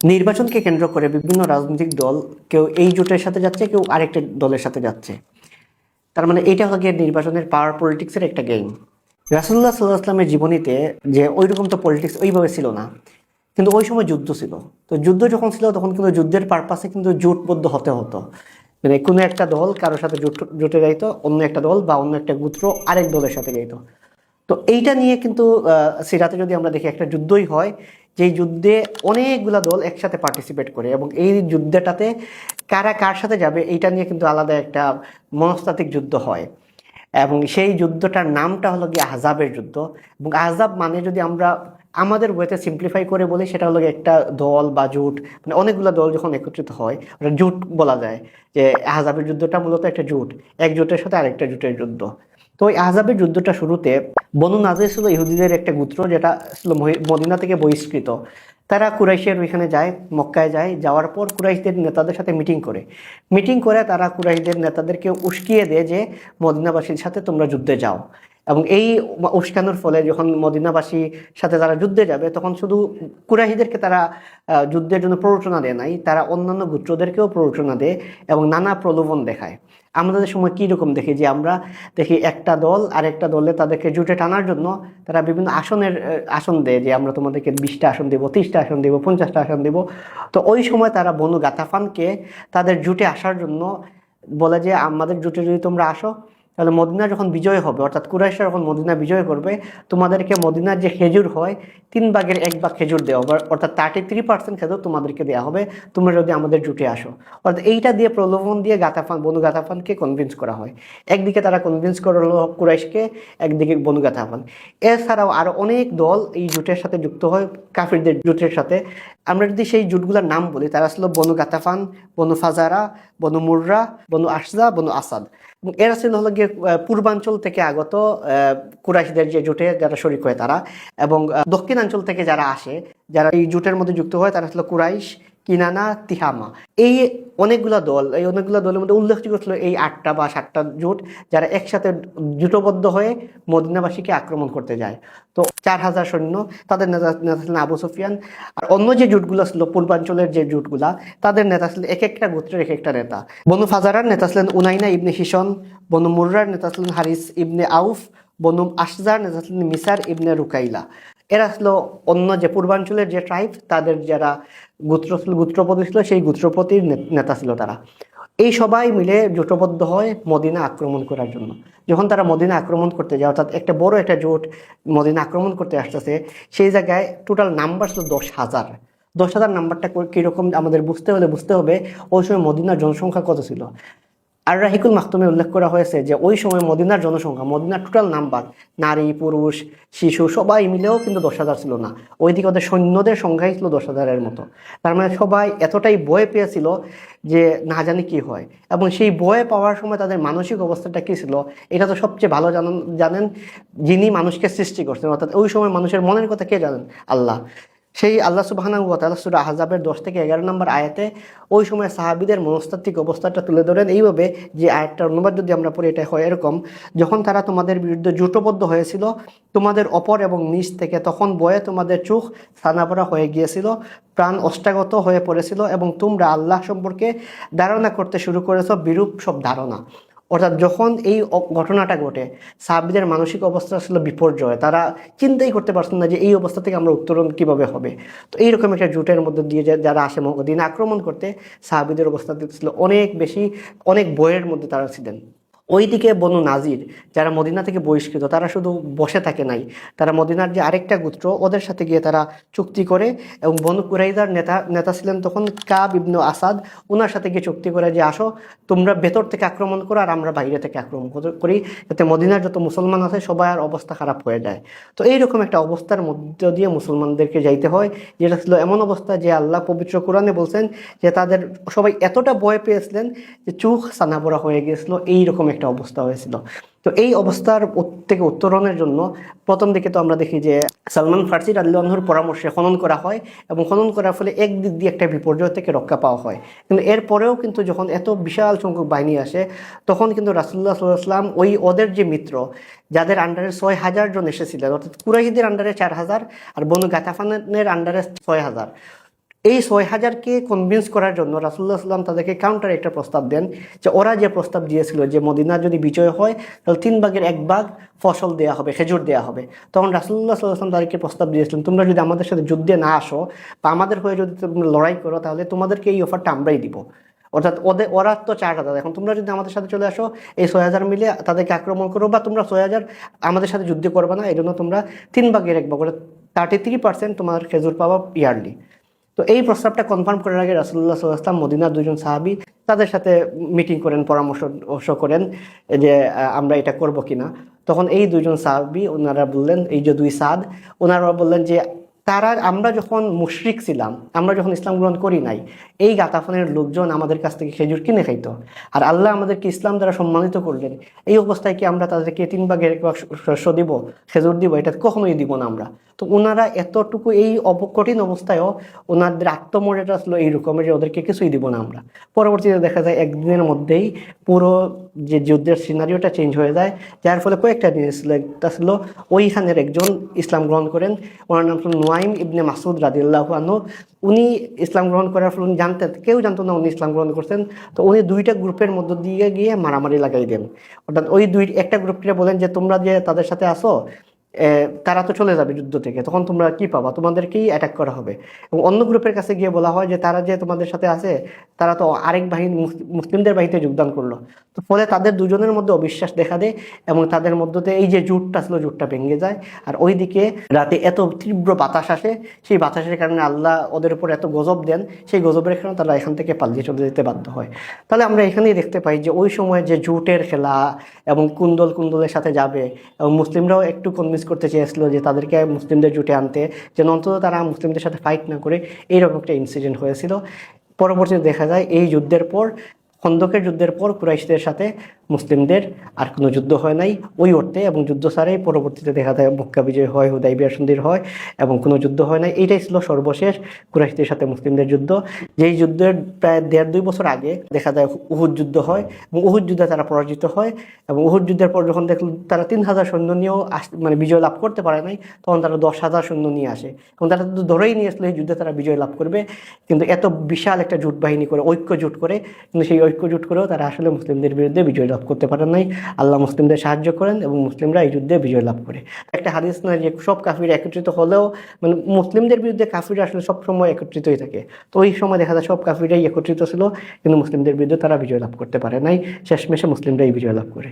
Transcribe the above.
নির্বাচনকে কেন্দ্র করে বিভিন্ন রাজনৈতিক দল কেউ এই জোটের সাথে যাচ্ছে, কেউ আরেকটা দলের সাথে যাচ্ছে। তার মানে এটা হলো গিয়ে নির্বাচনের পাওয়ার পলিটিক্সের একটা গেম। রাসূলুল্লাহ সাল্লাল্লাহু আলাইহি ওয়াসাল্লামের জীবনীতে যে ওইরকম তো পলিটিক্স ওইভাবে ছিল না, কিন্তু ওই সময় যুদ্ধ ছিল। তো যুদ্ধ যখন ছিল তখন কিন্তু যুদ্ধের পারপাসে কিন্তু জোটবদ্ধ হতে হতো। মানে কোনো একটা দল কারোর সাথে জোটে যাইতো, অন্য একটা দল বা অন্য একটা গোত্র আরেক দলের সাথে যাইতো। তো এইটা নিয়ে কিন্তু সিরাতে যদি আমরা দেখি একটা যুদ্ধই হয়, যেই যুদ্ধে অনেকগুলা দল একসাথে পার্টিসিপেট করে, এবং এই যুদ্ধটাতে কারা কার সাথে যাবে এইটা নিয়ে কিন্তু আলাদা একটা মনস্তাত্ত্বিক যুদ্ধ হয়। এবং সেই যুদ্ধটার নামটা হলো গিয়ে আহজাবের যুদ্ধ। এবং আহজাব মানে যদি আমরা আমাদের ওয়েতে সিম্পলিফাই করে বলি, সেটা হলো গিয়ে একটা দল বা জোট, মানে অনেকগুলো দল যখন একত্রিত হয় ওটা জোট বলা যায়। যে আহজাবের যুদ্ধটা মূলত একটা জোট, এক জোটের সাথে আরেকটা জোটের যুদ্ধ। তো ওই আহজাবের যুদ্ধটা শুরুতে বনু নাজির ছিল ইহুদিদের একটা গোত্র, যেটা ছিল মদিনা থেকে বহিষ্কৃত। তারা কুরাইশের ওইখানে যায়, মক্কায় যায়, যাওয়ার পর কুরাইশদের নেতাদের সাথে মিটিং করে তারা কুরাইশদের নেতাদেরকে উস্কিয়ে দেয় যে মদিনাবাসীর সাথে তোমরা যুদ্ধে যাও। এবং এই উস্কানোর ফলে যখন মদিনাবাসীর সাথে তারা যুদ্ধে যাবে, তখন শুধু কুরাইশদেরকে তারা যুদ্ধের জন্য প্ররোচনা দেয় নাই, তারা অন্যান্য গোত্রদেরকেও প্ররোচনা দেয় এবং নানা প্রলোভন দেখায়। আমাদের সময় কীরকম দেখি যে আমরা দেখি একটা দল আরেকটা দলে তাদেরকে জুটে টানার জন্য তারা বিভিন্ন আসন দেয়, যে আমরা তোমাদেরকে 20টা আসন দেবো, 30টা আসন দেবো, 50টা আসন দেবো। তো ওই সময় তারা বনু গাতাফানকে তাদের জুটে আসার জন্য বলে যে আমাদের জুটে যদি তোমরা আসো, তাহলে মদিনা যখন বিজয় হবে, অর্থাৎ কুরাইশরা যখন মদিনা বিজয় করবে, তোমাদেরকে মদিনার যে খেজুর হয় 3/1 খেজুর দেওয়া হবে, অর্থাৎ 33% খেজুর তোমাদেরকে দেওয়া হবে তোমরা যদি আমাদের জুটে আসো। অর্থাৎ এইটা দিয়ে প্রলোভন দিয়ে বনু গাতাফানকে কনভিন্স করা হয়। একদিকে তারা কনভিন্স করলো কুরাইশকে, একদিকে বনু গাতাফান। এছাড়াও আরো অনেক দল এই জুটের সাথে যুক্ত হয়, কাফিরদের জুটের সাথে। আমরা যদি সেই জুটগুলোর নাম বলি, তারা ছিল বনু গাতাফান, বনু ফাজারা, বনু মুররা, বনু আশজা, বনু আসাদ। এবং এরা ছিল হলো গিয়ে পূর্বাঞ্চল থেকে আগত কুরাইশদের যে জোটে যারা শরিক হয় তারা, এবং দক্ষিণাঞ্চল থেকে যারা আসে, যারা এই জোটের মধ্যে যুক্ত হয়, তারা ছিল কুরাইশ, কিনানা, তিহামা। এই অনেকগুলো দলের মধ্যে উল্লেখযোগ্য ছিল এই 8টা বা 7টা জোট, যারা একসাথে জোটবদ্ধ হয়ে মদিনাবাসীকে আক্রমণ করতে যায়। তো 4000 সৈন্য, তাদের নেতা ছিলেন আবু সুফিয়ান। আর অন্য যে জোটগুলো ছিল পূর্বাঞ্চলের যে জোটগুলা, তাদের নেতা ছিলেন এক একটা গোত্রের এক একটা নেতা। বনু ফাজারার নেতা ছিলেন উনাইনা ইবনে হিশন, বনু মুররার নেতা ছিলেন হারিস ইবনে আউফ, বনু আশজার নেতা ছিলেন মিসার ইবনে রুকাইলা। এরা ছিল অন্য যে পূর্বাঞ্চলের যে ট্রাইব, তাদের যারা গোত্রপতি ছিল, সেই গোত্রপতির নেতা ছিল তারা। এই সবাই মিলে জোটবদ্ধ হয় মদিনা আক্রমণ করার জন্য। যখন তারা মদিনা আক্রমণ করতে যায়, অর্থাৎ একটা বড় একটা জোট মদিনা আক্রমণ করতে আসতেছে, সেই জায়গায় টোটাল নাম্বার ছিল 10,000। 10,000 নাম্বারটা কীরকম আমাদের বুঝতে হবে ওই সময় মদিনার জনসংখ্যা কত ছিল। আর রাহিকুল মাখতুমে উল্লেখ করা হয়েছে যে ওই সময় মদিনার জনসংখ্যা, মদিনার টোটাল নাম্বার, নারী পুরুষ শিশু সবাই মিলেও কিন্তু 10,000 ছিল না। ওইদিকে ওদের সৈন্যদের সংখ্যাই ছিল 10,000-এর মতো। তার মানে সবাই এতটাই ভয় পেয়েছিল যে না জানি কি হয়। এবং সেই ভয় পাওয়ার সময় তাদের মানসিক অবস্থাটা কী ছিল, এটা তো সবচেয়ে ভালো জানেন যিনি মানুষকে সৃষ্টি করছেন। অর্থাৎ ওই সময় মানুষের মনের কথা কে জানেন? আল্লাহ। সেই আল্লাহ সুবহানাহু ওয়া তাআলা সূরা আহজাবের 10 থেকে 11 নম্বর আয়াতে ওই সময় সাহাবীদের মনস্তাত্ত্বিক অবস্থাটা তুলে ধরেন এইভাবে, যে আয়াতটার অনুবাদ যদি আমরা পড়ি, এটা হয় এরকম: যখন তারা তোমাদের বিরুদ্ধে জোটবদ্ধ হয়েছিল তোমাদের অপর এবং নিচ থেকে, তখন ভয়ে তোমাদের চোখ ছানাবড়া হয়ে গিয়েছিল, প্রাণ অষ্টাগত হয়ে পড়েছিল, এবং তোমরা আল্লাহ সম্পর্কে ধারণা করতে শুরু করেছো বিরূপ সব ধারণা। অর্থাৎ যখন এই ঘটনাটা ঘটে, সাহাবীদের মানসিক অবস্থা ছিল বিপর্যয়। তারা চিন্তাই করতে পারছেন না যে এই অবস্থা থেকে আমরা উত্তরণ কিভাবে হবে। তো এইরকম একটা জোটের মধ্যে দিয়ে যারা আসে মদিনা আক্রমণ করতে, সাহাবীদের অবস্থা ছিল অনেক বেশি, অনেক ভয়ের মধ্যে তারা ছিলেন। ওইদিকে বনু নাজির যারা মদিনা থেকে বহিষ্কৃত, তারা শুধু বসে থাকে নাই, তারা মদিনার যে আরেকটা গোত্র ওদের সাথে গিয়ে তারা চুক্তি করে, এবং বনু কুরাইজার নেতা ছিলেন তখন কাব ইবনে আসাদ, ওনার সাথে গিয়ে চুক্তি করে যে আসো তোমরা ভেতর থেকে আক্রমণ করো আর আমরা বাইরে থেকে আক্রমণ করি, যাতে মদিনার যত মুসলমান আছে সবাই আর অবস্থা খারাপ হয়ে যায়। তো এইরকম একটা অবস্থার মধ্য দিয়ে মুসলমানদেরকে যাইতে হয়, যেটা ছিল এমন অবস্থা যে আল্লাহ পবিত্র কোরআনে বলছেন যে তাদের সবাই এতটা ভয় পেয়েছিলেন যে চোখ ছানাবড়া হয়ে গিয়েছিল, এইরকম একটা অবস্থা হয়েছিল। তো এই অবস্থার থেকে উত্তরণের জন্য প্রথম দিকে তো আমরা দেখি যে সালমান ফার্সি রাদিয়াল্লাহু আনহুর পরামর্শে খনন করা হয়, এবং খনন করার ফলে একদিক দিয়ে একটা বিপর্যয় থেকে রক্ষা পাওয়া হয়। কিন্তু এরপরেও কিন্তু যখন এত বিশাল সংখ্যক বাহিনী আসে, তখন কিন্তু রাসূলুল্লাহ সাল্লাল্লাহু আলাইহি ওয়াসাল্লাম ওদের যে মিত্র, যাদের আন্ডারে 6,000 জন এসেছিলেন, অর্থাৎ কুরাইশদের আন্ডারে 4,000 আর বনু গাতাফানের আন্ডারে 6,000, এই 6,000কে কনভিন্স করার জন্য রাসূলুল্লাহ সাল্লাল্লাহু আলাইহি ওয়াসাল্লাম তাদেরকে কাউন্টার একটা প্রস্তাব দেন, যে ওরা যে প্রস্তাব দিয়েছিল যে মদিনা যদি বিজয় হয় তাহলে 3 ভাগের 1 ভাগ ফসল দেয়া হবে, খেজুর দেয়া হবে। তখন রাসূলুল্লাহ সাল্লাল্লাহু আলাইহি ওয়াসাল্লাম তাদেরকে প্রস্তাব দিয়েছিলেন, তোমরা যদি আমাদের সাথে যুদ্ধে না আসো বা আমাদের হয়ে যদি তোমরা লড়াই করো তাহলে তোমাদেরকে এই অফারটা আমরাই দিব। অর্থাৎ ওরা তো 4,000, এখন তোমরা যদি আমাদের সাথে চলে আসো এই 6,000 মিলে তাদেরকে আক্রমণ করো, বা তোমরা 6,000 আমাদের সাথে যুদ্ধ করবে না, এই জন্য তোমরা 3/1 করে 33% তোমার খেজুর পাওয়া ইয়ারলি। তো এই প্রস্তাবটা কনফার্ম করার আগে রাসূলুল্লাহ সাল্লাল্লাহু আলাইহি ওয়াসাল্লাম মদিনার 2জন সাহাবী তাদের সাথে মিটিং করেন, পরামর্শ করেন যে আমরা এটা করব কিনা। তখন এই 2জন সাহাবী ওনারা বললেন, এই যে 2 সাদ, ওনারা বললেন যে আমরা যখন মুশরিক ছিলাম, আমরা যখন ইসলাম গ্রহণ করি নাই, এই গাতাফানের লোকজন আমাদের কাছ থেকে খেজুর কিনে খাইতো, আর আল্লাহ আমাদেরকে ইসলাম দ্বারা সম্মানিত করলেন, এই অবস্থায় কি আমরা তাদেরকে 3/1 শস্য দিব, খেজুর দিব? এটা কখনোই দিব না আমরা। তো ওনারা এতটুকু এই কঠিন অবস্থায়ও ওনাদের আত্মমর্যাদা ছিল এই রকমের যে ওদেরকে কিছুই দিব না আমরা। পরবর্তীতে দেখা যায় একদিনের মধ্যেই পুরো যে যুদ্ধের সিনারিওটা চেঞ্জ হয়ে যায়, যার ফলে কয়েকটা জিনিস ছিল। একটা ছিল ওইখানের একজন ইসলাম গ্রহণ করেন, ওনার নাম ছিল নুয়াইম ইবনে মাসউদ রাদিয়াল্লাহু আনহু। উনি ইসলাম গ্রহণ করার ফলে উনি কেউ জানতো না উনি ইসলাম গ্রহণ করছেন। তো উনি 2টা গ্রুপের মধ্য দিয়ে গিয়ে মারামারি লাগাই দেন। অর্থাৎ ওই একটা গ্রুপকে বলেন যে তোমরা যে তাদের সাথে আসো তারা তো চলে যাবে যুদ্ধ থেকে, তখন তোমরা কি পাবা, তোমাদেরকেই অ্যাটাক করা হবে। এবং অন্য গ্রুপের কাছে গিয়ে বলা হয় যে তারা যে তোমাদের সাথে আছে তারা তো আরেক বাহিনী মুসলিমদের বাহিনীতে যোগদান করলো। তো ফলে তাদের 2জনের মধ্যে অবিশ্বাস দেখা দেয় এবং তাদের মধ্যে এই যে জোটটা ছিল জোটটা ভেঙে যায়। আর ওইদিকে রাতে এত তীব্র বাতাস আসে, সেই বাতাসের কারণে আল্লাহ ওদের উপর এত গজব দেন, সেই গজবের কারণে তারা এখান থেকে পালিয়ে চলে যেতে বাধ্য হয়। তাহলে আমরা এখানেই দেখতে পাই যে ওই সময় যে জোটের খেলা এবং কুন্দলের সাথে যাবে, এবং মুসলিমরাও একটু করতে চেয়েছিল যে তাদেরকে মুসলিমদের জুটে আনতে, যেন অন্তত তারা মুসলিমদের সাথে ফাইট না করে, এইরকম একটা ইনসিডেন্ট হয়েছিল। পরবর্তীতে দেখা যায় এই যুদ্ধের পর, খন্দকের যুদ্ধের পর কুরাইশদের সাথে মুসলিমদের আর কোনো যুদ্ধ হয় নাই ওই অর্থে, এবং যুদ্ধ ছাড়াই পরবর্তীতে দেখা যায় মক্কা বিজয় হয়, হুদাইবিয়া সন্ধি হয়, এবং কোনো যুদ্ধ হয় নাই। এইটাই ছিল সর্বশেষ কুরাইশদের সাথে মুসলিমদের যুদ্ধ। যেই যুদ্ধের প্রায় 1.5-2 বছর আগে দেখা যায় উহুদ যুদ্ধ হয়, এবং উহুদ যুদ্ধে তারা পরাজিত হয়। এবং উহুদ যুদ্ধের পর যখন দেখল তারা 3,000 সৈন্য নিয়েও বিজয় লাভ করতে পারে নাই, তখন তারা 10,000 সৈন্য নিয়ে আসে, এবং তারা তো ধরেই নিয়ে আসলো এই যুদ্ধে তারা বিজয় লাভ করবে। কিন্তু এত বিশাল একটা জোট বাহিনী করে, ঐক্য জোট করে, কিন্তু সেই ঐক্য জোট করেও তারা আসলে মুসলিমদের বিরুদ্ধে বিজয় লাভ করতে পারেন নাই। আল্লাহ মুসলিমদের সাহায্য করেন এবং মুসলিমরা এই যুদ্ধে বিজয় লাভ করে। একটা হাদিস নয় যে সব কাফির একত্রিত হলেও, মুসলিমদের বিরুদ্ধে কাফির আসলে সবসময় একত্রিতই থাকে। তো ওই সময় দেখা যায় সব কাফিরাই একত্রিত ছিল, কিন্তু মুসলিমদের বিরুদ্ধে তারা বিজয় লাভ করতে পারে নাই, শেষমেশে মুসলিমরাই বিজয় লাভ করে।